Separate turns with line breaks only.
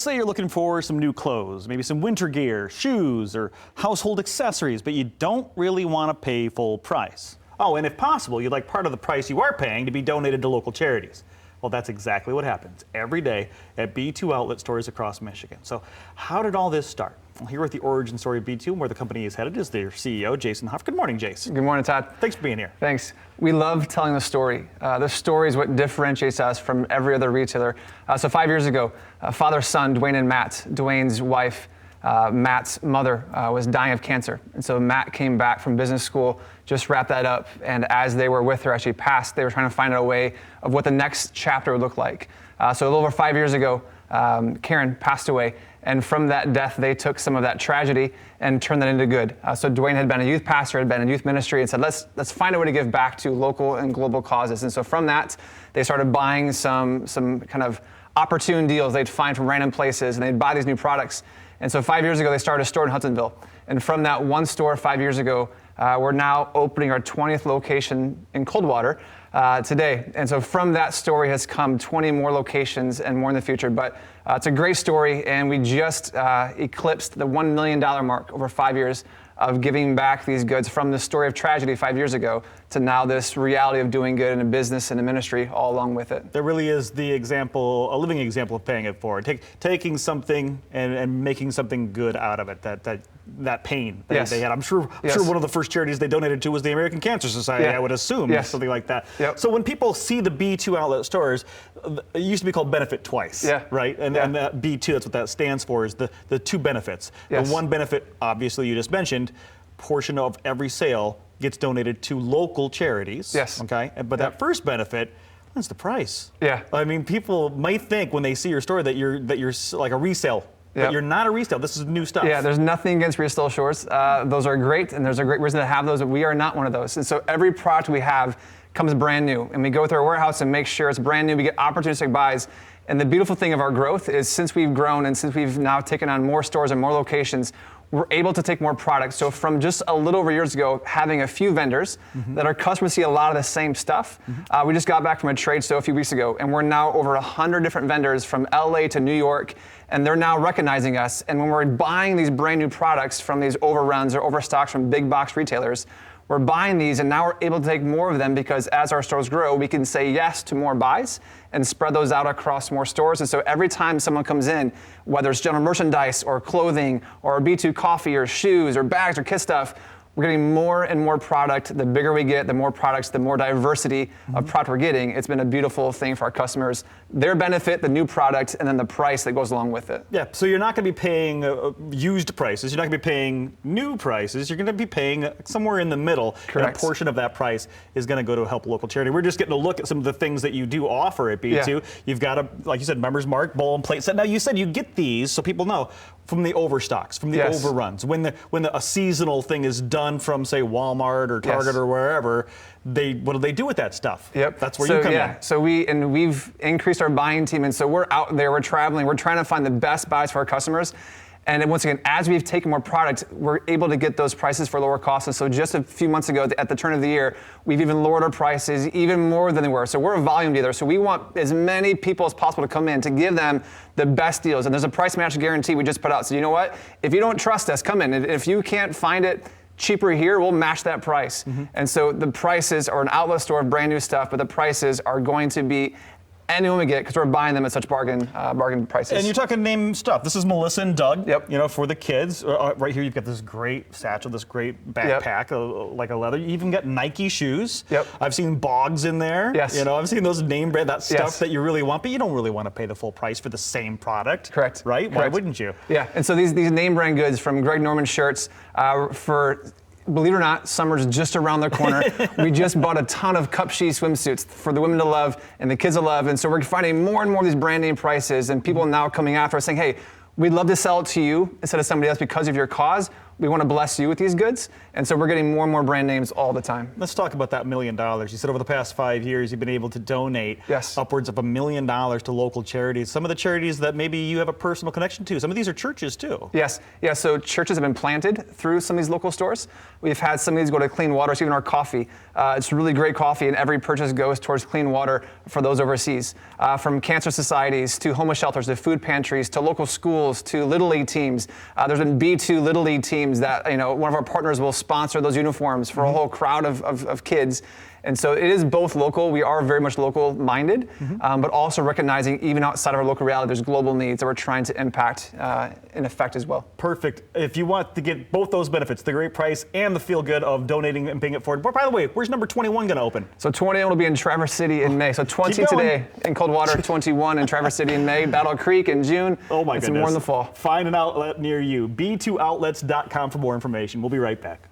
say you're looking for some new clothes, maybe some winter gear, shoes, or household accessories, but you don't really want to pay full price. Oh, and if possible, you'd like part of the price you are paying to be donated to local charities. Well, that's exactly what happens every day at B2 outlet stores across Michigan. So how did all this start? Well, here with the origin story of B2 and where the company is headed is their CEO, Jason Huff. Good morning, Jason.
Good morning, Todd.
Thanks for being here.
Thanks. We love telling the story. The story is what differentiates us from every other retailer. So 5 years ago, father, son, Dwayne and Matt, Dwayne's wife, Matt's mother was dying of cancer. And so Matt came back from business school, just wrapped that up. And as they were with her, as she passed, they were trying to find out a way of what the next chapter would look like. So a little over 5 years ago, Karen passed away. And from that death, they took some of that tragedy and turned that into good. So Dwayne had been a youth pastor, had been in youth ministry, and said, let's find a way to give back to local and global causes. And so from that, they started buying some kind of opportune deals they'd find from random places, and they'd buy these new products. And so 5 years ago, they started a store in Hudsonville. And from that one store 5 years ago, we're now opening our 20th location in Coldwater today. And so from that story has come 20 more locations and more in the future. But it's a great story, and we just eclipsed the $1 million mark over 5 years of giving back these goods from the story of tragedy 5 years ago to now this reality of doing good in a business and a ministry all along with it.
There really is the example, a living example of paying it forward. Taking something and making something good out of it, that pain that they had. I'm sure one of the first charities they donated to was the American Cancer Society, I would assume, something like that.
Yep.
So when people see the B2 outlet stores, it used to be called Benefit Twice, right? And that B2, that's what that stands for, is the two benefits. The one benefit, obviously, you just mentioned, portion of every sale gets donated to local charities.
Yes.
Okay. But that first benefit, that's the price.
Yeah.
I mean, people might think when they see your store that you're like a resale. But you're not a resale. This is new stuff.
Yeah, there's nothing against resale stores. Those are great, and there's a great reason to have those, but we are not one of those. And so every product we have comes brand new, and we go through our warehouse and make sure it's brand new. We get opportunistic buys. And the beautiful thing of our growth is since we've grown and since we've now taken on more stores and more locations, we're able to take more products. So from just a little over years ago, having a few vendors that our customers see a lot of the same stuff, we just got back from a trade show a few weeks ago, and we're now over 100 different vendors from LA to New York, and they're now recognizing us. And when we're buying these brand new products from these overruns or overstocks from big box retailers, we're buying these, and now we're able to take more of them because as our stores grow, we can say yes to more buys and spread those out across more stores. And so every time someone comes in, whether it's general merchandise or clothing or B2 coffee or shoes or bags or kid stuff, we're getting more and more product. The bigger we get, the more products, the more diversity of product we're getting. It's been a beautiful thing for our customers. Their benefit, the new product, and then the price that goes along with it.
Yeah, so you're not going to be paying used prices. You're not going to be paying new prices. You're going to be paying somewhere in the middle.
Correct.
And a portion of that price is going to go to help a local charity. We're just getting to look at some of the things that you do offer at B2. Yeah. You've got like you said, members mark, bowl and plate set. Now you said you get these so people know from the overstocks, from the overruns. When a seasonal thing is done from, say, Walmart or Target or wherever, what do they do with that stuff?
Yep.
That's where you come in.
So we've increased our buying team, and so we're out there, we're traveling, we're trying to find the best buys for our customers. And then once again, as we've taken more product, we're able to get those prices for lower costs. And so just a few months ago, at the turn of the year, we've even lowered our prices even more than they were. So we're a volume dealer. So we want as many people as possible to come in to give them the best deals. And there's a price match guarantee we just put out. So you know what? If you don't trust us, come in. If you can't find it cheaper here, we'll match that price. And so the prices are an outlet store of brand new stuff, but the prices are going to be anyone we get because we're buying them at such bargain prices.
And you're talking name stuff. This is Melissa and Doug.
Yep.
You know, for the kids. Right here, you've got this great satchel, this great backpack, like a leather. You even got Nike shoes.
Yep.
I've seen Bogs in there.
Yes.
You know, I've seen those name brand, that stuff that you really want, but you don't really want to pay the full price for the same product.
Correct.
Right?
Correct.
Why wouldn't you?
Yeah. And so these name brand goods from Greg Norman shirts believe it or not, summer's just around the corner. We just bought a ton of Cup She swimsuits for the women to love and the kids to love. And so we're finding more and more of these brand name prices and people now coming after us saying, hey, we'd love to sell it to you instead of somebody else because of your cause. We want to bless you with these goods. And so we're getting more and more brand names all the time.
Let's talk about that $1 million. You said over the past 5 years, you've been able to donate upwards of $1 million to local charities. Some of the charities that maybe you have a personal connection to. Some of these are churches too.
Yes. Yeah. So churches have been planted through some of these local stores. We've had some of these go to clean water. So even our coffee, it's really great coffee, and every purchase goes towards clean water for those overseas. From cancer societies to homeless shelters to food pantries to local schools to Little League teams. There's been B2 Little League teams that one of our partners will sponsor those uniforms for a whole crowd of kids. And so it is both local. We are very much local minded, but also recognizing even outside of our local reality, there's global needs that we're trying to impact and affect as well.
Perfect. If you want to get both those benefits, the great price and the feel good of donating and paying it forward. But by the way, where's number 21 going to open?
So 21 will be in Traverse City in May. So 20 today in Coldwater, 21 in Traverse City in May, Battle Creek in June.
Oh my goodness.
More in the fall.
Find an outlet near you. B2outlets.com for more information. We'll be right back.